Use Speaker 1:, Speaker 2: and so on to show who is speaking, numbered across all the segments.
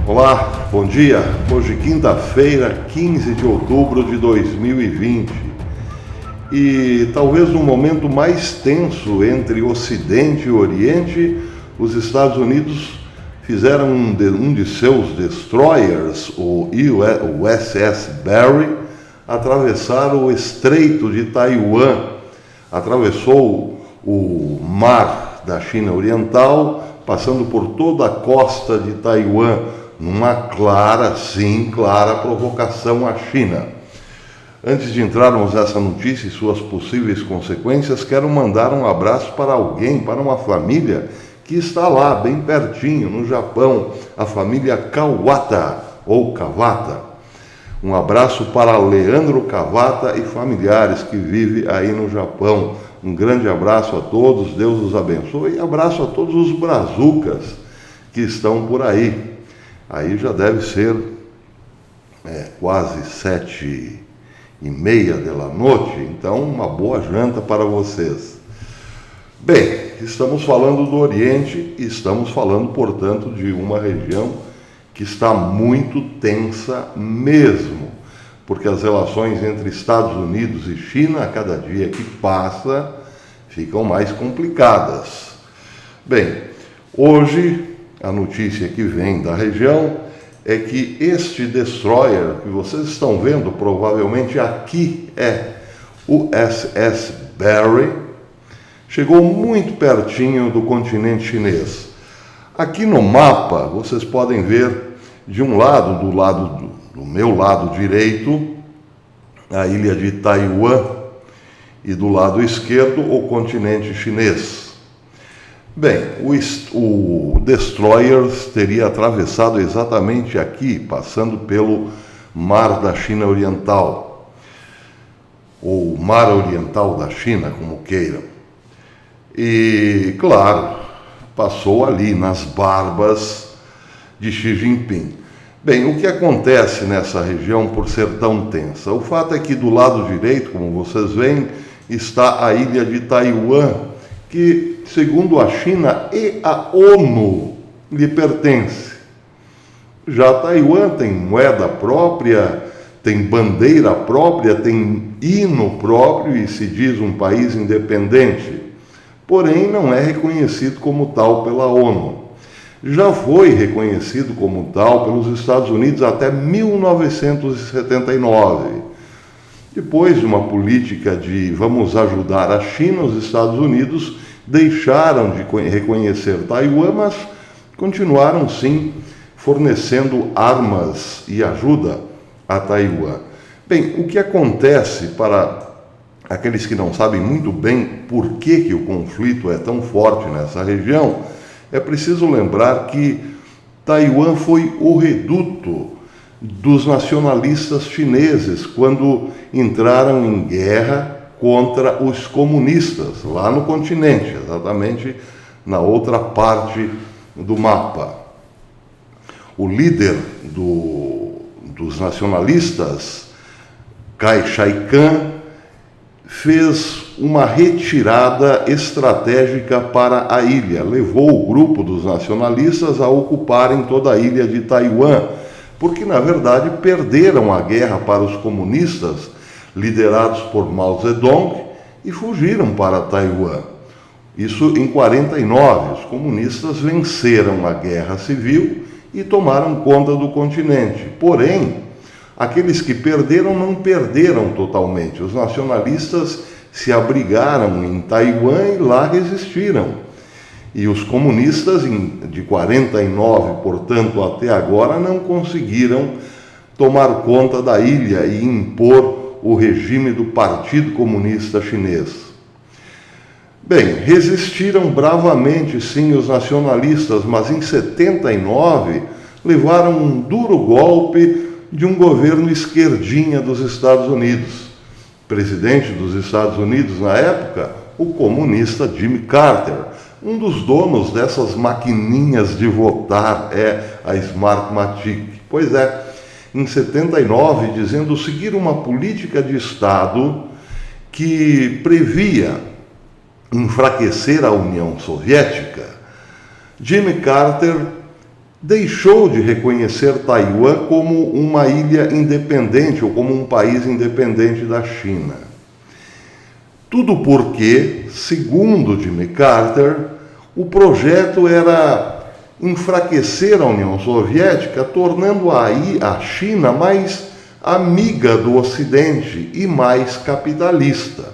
Speaker 1: Olá, bom dia. Hoje, quinta-feira, 15 de outubro de 2020. E talvez no momento mais tenso entre Ocidente e Oriente, os Estados Unidos fizeram um de seus destroyers, o USS Barry, atravessar o Estreito de Taiwan, atravessou o mar da China Oriental, passando por toda a costa de Taiwan, numa clara provocação à China. Antes de entrarmos nessa notícia e suas possíveis consequências, quero mandar um abraço para alguém, para uma família que está lá, bem pertinho, no Japão, a família Kawata, ou Kawata. Um abraço para Leandro Kawata e familiares que vivem aí no Japão. Um grande abraço a todos, Deus os abençoe, e abraço a todos os brazucas que estão por aí. Aí já deve ser quase 7:30 da noite, então uma boa janta para vocês. Bem, estamos falando do Oriente e estamos falando, portanto, de uma região que está muito tensa mesmo, porque as relações entre Estados Unidos e China, a cada dia que passa, ficam mais complicadas. Bem, hoje a notícia que vem da região é que este destroyer que vocês estão vendo, provavelmente aqui é o USS Barry, chegou muito pertinho do continente chinês. Aqui no mapa, vocês podem ver de um lado, do meu lado direito, a ilha de Taiwan, e do lado esquerdo, o continente chinês. Bem, o destroyer teria atravessado exatamente aqui, passando pelo Mar da China Oriental, ou Mar Oriental da China, como queiram. E, claro, passou ali nas barbas de Xi Jinping. Bem, o que acontece nessa região por ser tão tensa? O fato é que do lado direito, como vocês veem, está a ilha de Taiwan, que, segundo a China e a ONU, lhe pertence. Já Taiwan tem moeda própria, tem bandeira própria, tem hino próprio e se diz um país independente. Porém, não é reconhecido como tal pela ONU. Já foi reconhecido como tal pelos Estados Unidos até 1979. Depois de uma política de vamos ajudar a China, os Estados Unidos deixaram de reconhecer Taiwan, mas continuaram sim fornecendo armas e ajuda a Taiwan. Bem, o que acontece, para aqueles que não sabem muito bem por que o conflito é tão forte nessa região, é preciso lembrar que Taiwan foi o reduto dos nacionalistas chineses quando entraram em guerra contra os comunistas, lá no continente, exatamente na outra parte do mapa. O líder dos nacionalistas, Chiang Kai-shek, fez uma retirada estratégica para a ilha, levou o grupo dos nacionalistas a ocuparem toda a ilha de Taiwan, porque na verdade perderam a guerra para os comunistas, liderados por Mao Zedong, e fugiram para Taiwan. Isso em 49, os comunistas venceram a guerra civil e tomaram conta do continente. Porém, aqueles que perderam não perderam totalmente. Os nacionalistas se abrigaram em Taiwan e lá resistiram. E os comunistas, de 49, portanto, até agora, não conseguiram tomar conta da ilha e impor o regime do Partido Comunista Chinês. Bem, resistiram bravamente, sim, os nacionalistas, mas em 79 levaram um duro golpe de um governo esquerdinha dos Estados Unidos. Presidente dos Estados Unidos na época, o comunista Jimmy Carter. Um dos donos dessas maquininhas de votar é a Smartmatic. Pois é, em 79, dizendo seguir uma política de Estado que previa enfraquecer a União Soviética, Jimmy Carter deixou de reconhecer Taiwan como uma ilha independente ou como um país independente da China. Tudo porque, segundo Jimmy Carter, o projeto era enfraquecer a União Soviética, tornando a China mais amiga do Ocidente e mais capitalista.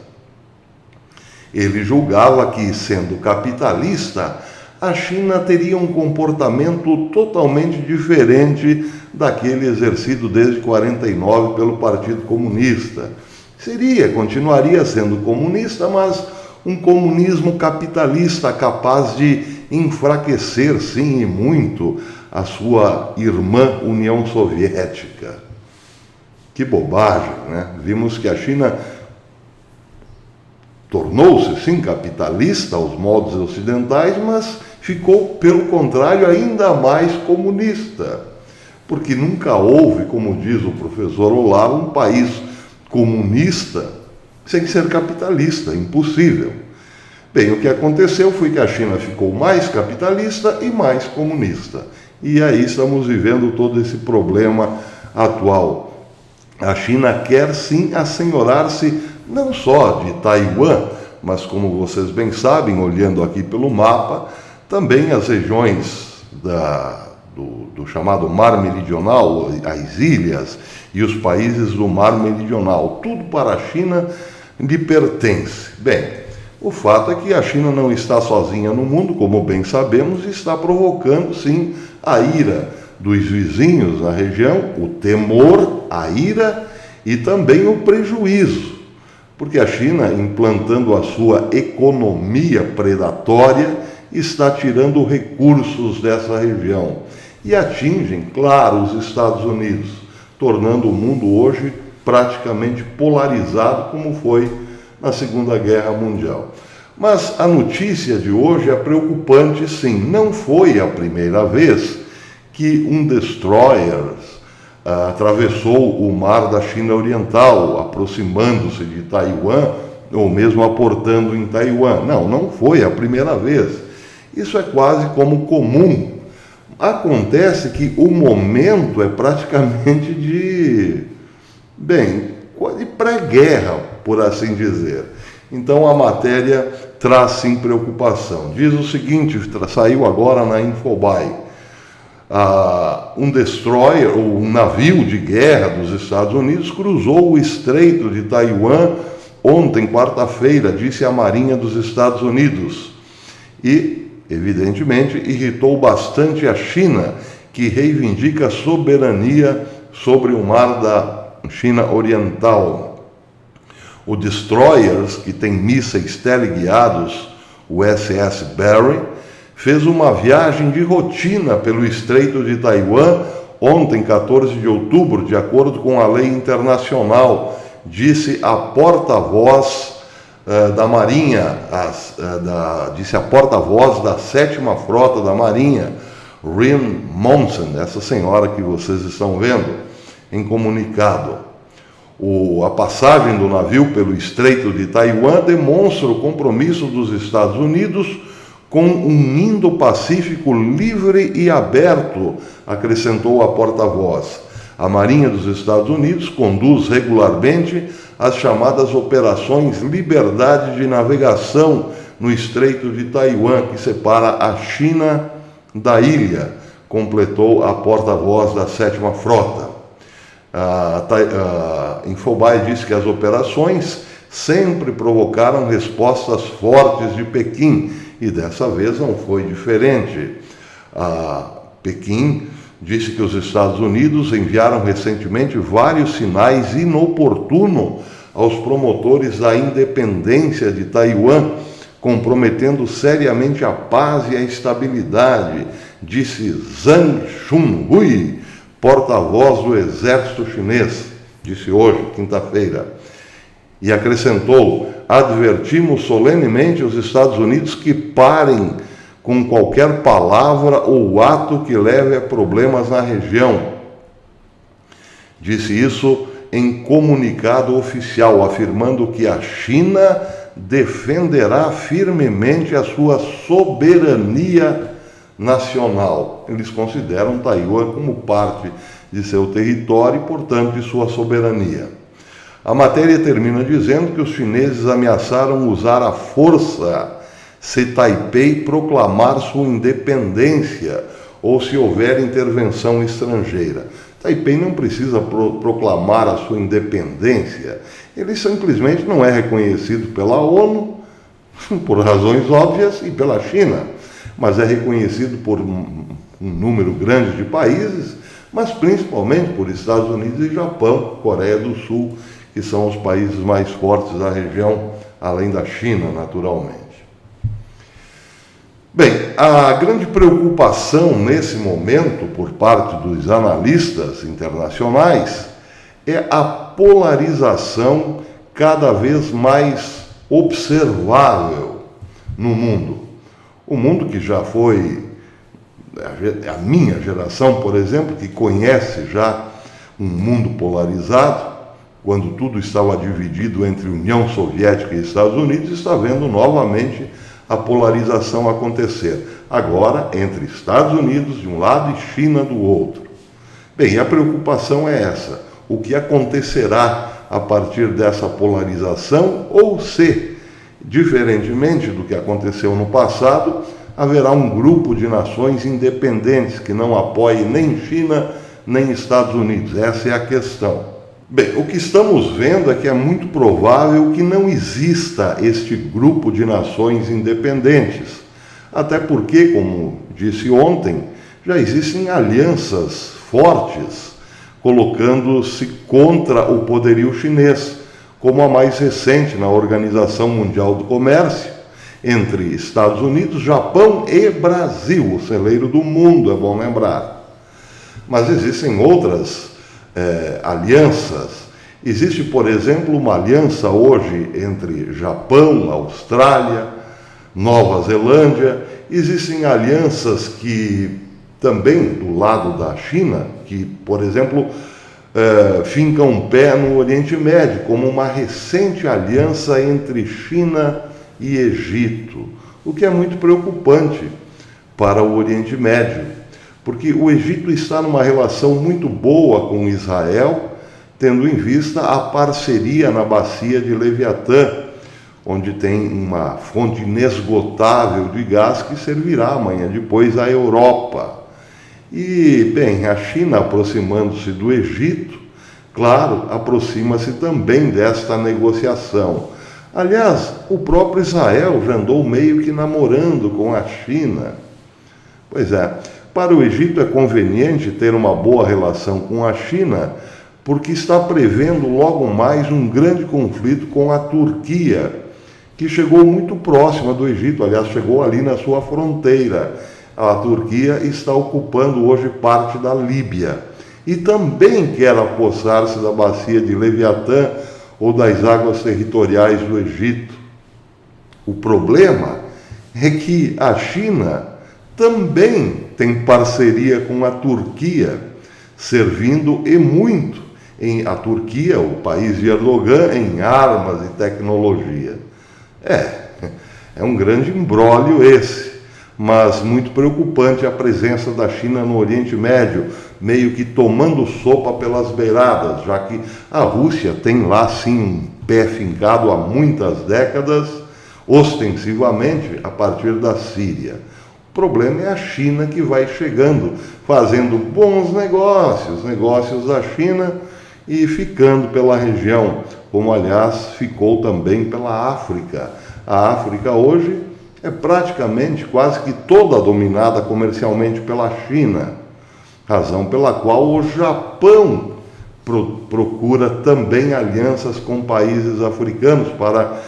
Speaker 1: Ele julgava que, sendo capitalista, a China teria um comportamento totalmente diferente daquele exercido desde 1949 pelo Partido Comunista. Continuaria sendo comunista, mas um comunismo capitalista capaz de enfraquecer, sim, e muito, a sua irmã União Soviética. Que bobagem, né? Vimos que a China tornou-se, sim, capitalista aos moldes ocidentais, mas ficou, pelo contrário, ainda mais comunista. Porque nunca houve, como diz o professor Olavo, um país comunista sem ser capitalista, impossível. Bem, o que aconteceu foi que a China ficou mais capitalista e mais comunista. E aí estamos vivendo todo esse problema atual. A China quer sim assenhorar-se não só de Taiwan, mas como vocês bem sabem, olhando aqui pelo mapa, também as regiões do chamado Mar Meridional, as ilhas e os países do Mar Meridional. Tudo para a China lhe pertence. Bem, o fato é que a China não está sozinha no mundo, como bem sabemos, e está provocando, sim, a ira dos vizinhos na região, o temor, a ira e também o prejuízo. Porque a China, implantando a sua economia predatória, está tirando recursos dessa região. E atingem, claro, os Estados Unidos, tornando o mundo hoje praticamente polarizado, como foi na Segunda Guerra Mundial. Mas a notícia de hoje é preocupante, sim. Não foi a primeira vez que um destroyer atravessou o mar da China Oriental, aproximando-se de Taiwan, ou mesmo aportando em Taiwan. Não foi a primeira vez. Isso é quase como comum. Acontece que o momento é praticamente de pré-guerra, por assim dizer. Então a matéria traz sim preocupação. Diz o seguinte, saiu agora na Infobae, um destroyer, ou um navio de guerra dos Estados Unidos, cruzou o Estreito de Taiwan ontem, quarta-feira, disse a Marinha dos Estados Unidos. E, evidentemente, irritou bastante a China, que reivindica soberania sobre o mar da China Oriental. O destroyers, que tem mísseis teleguiados, o SS Barry, fez uma viagem de rotina pelo Estreito de Taiwan ontem, 14 de outubro, de acordo com a lei internacional, disse a porta-voz da Marinha, disse a porta-voz da 7ª Frota da Marinha, Rin Monson, essa senhora que vocês estão vendo, em comunicado. A passagem do navio pelo Estreito de Taiwan demonstra o compromisso dos Estados Unidos com um Indo-Pacífico livre e aberto, acrescentou a porta-voz. A Marinha dos Estados Unidos conduz regularmente as chamadas Operações Liberdade de Navegação no Estreito de Taiwan, que separa a China da ilha, completou a porta-voz da 7ª Frota. A Infobae disse que as operações sempre provocaram respostas fortes de Pequim, e dessa vez não foi diferente. Pequim disse que os Estados Unidos enviaram recentemente vários sinais inoportunos aos promotores da independência de Taiwan, comprometendo seriamente a paz e a estabilidade, disse Zhang Xunhui, porta-voz do exército chinês, disse hoje, quinta-feira. E acrescentou: advertimos solenemente os Estados Unidos que parem com qualquer palavra ou ato que leve a problemas na região. Disse isso em comunicado oficial, afirmando que a China defenderá firmemente a sua soberania nacional. Eles consideram Taiwan como parte de seu território e, portanto, de sua soberania. A matéria termina dizendo que os chineses ameaçaram usar a força se Taipei proclamar sua independência ou se houver intervenção estrangeira. Taipei não precisa proclamar a sua independência, ele simplesmente não é reconhecido pela ONU, por razões óbvias, e pela China, mas é reconhecido por um número grande de países, mas principalmente por Estados Unidos e Japão, Coreia do Sul, que são os países mais fortes da região, além da China, naturalmente. Bem, a grande preocupação nesse momento por parte dos analistas internacionais é a polarização cada vez mais observável no mundo. O mundo que já foi, a minha geração, por exemplo, que conhece já um mundo polarizado, quando tudo estava dividido entre União Soviética e Estados Unidos, está vendo novamente a polarização acontecer. Agora, entre Estados Unidos de um lado e China do outro. Bem, a preocupação é essa. O que acontecerá a partir dessa polarização, ou se, diferentemente do que aconteceu no passado, haverá um grupo de nações independentes que não apoie nem China nem Estados Unidos. Essa é a questão. Bem, o que estamos vendo é que é muito provável que não exista este grupo de nações independentes. Até porque, como disse ontem, já existem alianças fortes colocando-se contra o poderio chinês, como a mais recente na Organização Mundial do Comércio, entre Estados Unidos, Japão e Brasil, o celeiro do mundo, é bom lembrar. Mas existem outras alianças. Existe, por exemplo, uma aliança hoje entre Japão, Austrália, Nova Zelândia. Existem alianças que também do lado da China, que, por exemplo, fincam um pé no Oriente Médio, como uma recente aliança entre China e Egito, o que é muito preocupante para o Oriente Médio, porque o Egito está numa relação muito boa com Israel, tendo em vista a parceria na bacia de Leviatã, onde tem uma fonte inesgotável de gás que servirá amanhã depois à Europa. E, bem, a China, aproximando-se do Egito, claro, aproxima-se também desta negociação. Aliás, o próprio Israel já andou meio que namorando com a China. Pois é, para o Egito é conveniente ter uma boa relação com a China, porque está prevendo logo mais um grande conflito com a Turquia, que chegou muito próxima do Egito, aliás, chegou ali na sua fronteira. A Turquia está ocupando hoje parte da Líbia e também quer apossar-se da bacia de Leviatã ou das águas territoriais do Egito. O problema é que a China também tem parceria com a Turquia, servindo e muito a Turquia, o país de Erdogan, em armas e tecnologia. É um grande imbróglio esse, mas muito preocupante a presença da China no Oriente Médio, meio que tomando sopa pelas beiradas, já que a Rússia tem lá sim um pé fincado há muitas décadas, ostensivamente a partir da Síria. O problema é a China que vai chegando, fazendo bons negócios da China e ficando pela região, como aliás ficou também pela África. A África hoje é praticamente quase que toda dominada comercialmente pela China, razão pela qual o Japão procura também alianças com países africanos para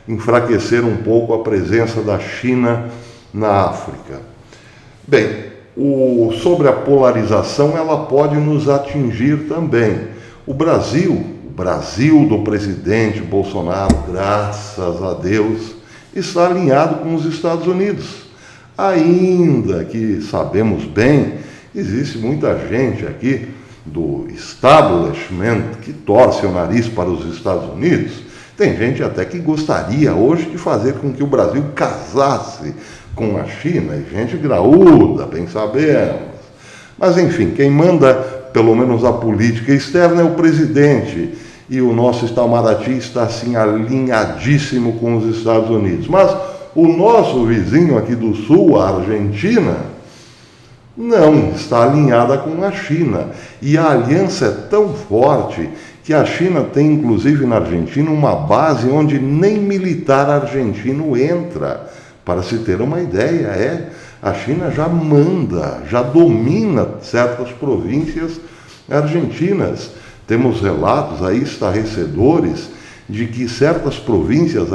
Speaker 1: enfraquecer um pouco a presença da China na África. Bem, sobre a polarização, ela pode nos atingir também. O Brasil do presidente Bolsonaro, graças a Deus, está alinhado com os Estados Unidos. Ainda que sabemos bem, existe muita gente aqui do establishment que torce o nariz para os Estados Unidos. Tem gente até que gostaria hoje de fazer com que o Brasil casasse com a China, e gente graúda, bem sabemos. Mas, enfim, quem manda, pelo menos a política externa, é o presidente. E o nosso Itamaraty está, assim, alinhadíssimo com os Estados Unidos. Mas o nosso vizinho aqui do Sul, a Argentina, não está alinhada com a China. E a aliança é tão forte que a China tem, inclusive na Argentina, uma base onde nem militar argentino entra. Para se ter uma ideia, a China já manda, já domina certas províncias argentinas. Temos relatos aí estarrecedores de que em certas províncias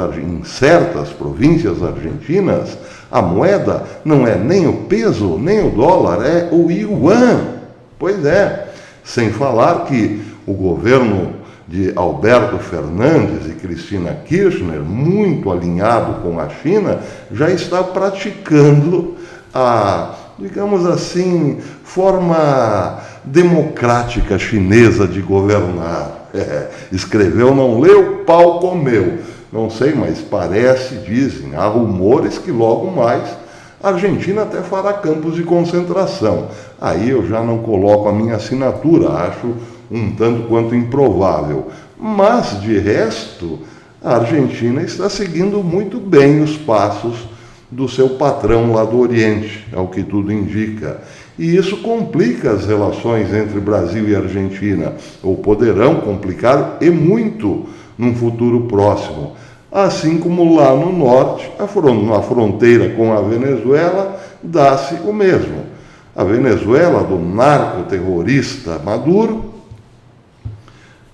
Speaker 1: argentinas, a moeda não é nem o peso, nem o dólar, é o yuan. Pois é, sem falar que o governo de Alberto Fernandes e Cristina Kirchner, muito alinhado com a China, já está praticando a, digamos assim, forma democrática chinesa de governar. Escreveu, não leu, pau comeu. Não sei, mas parece, dizem, há rumores que logo mais a Argentina até fará campos de concentração. Aí eu já não coloco a minha assinatura, acho um tanto quanto improvável. Mas, de resto, a Argentina está seguindo muito bem os passos do seu patrão lá do Oriente, ao que tudo indica. E isso complica as relações entre Brasil e Argentina, ou poderão complicar, e muito, num futuro próximo. Assim como lá no norte, na fronteira com a Venezuela, dá-se o mesmo. A Venezuela, do narcoterrorista Maduro,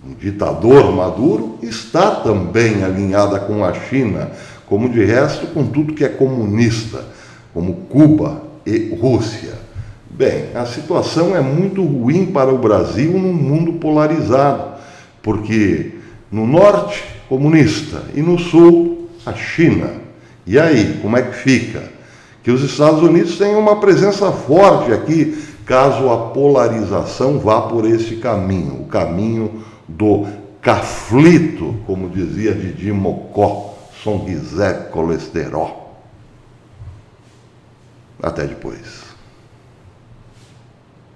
Speaker 1: o ditador Maduro, está também alinhada com a China, como de resto com tudo que é comunista, como Cuba e Rússia. Bem, a situação é muito ruim para o Brasil num mundo polarizado, porque no norte, comunista, e no sul, a China. E aí, como é que fica? Que os Estados Unidos têm uma presença forte aqui, caso a polarização vá por esse caminho, o caminho do caflito, como dizia Didi Mocó, São José Colesterol. Até depois.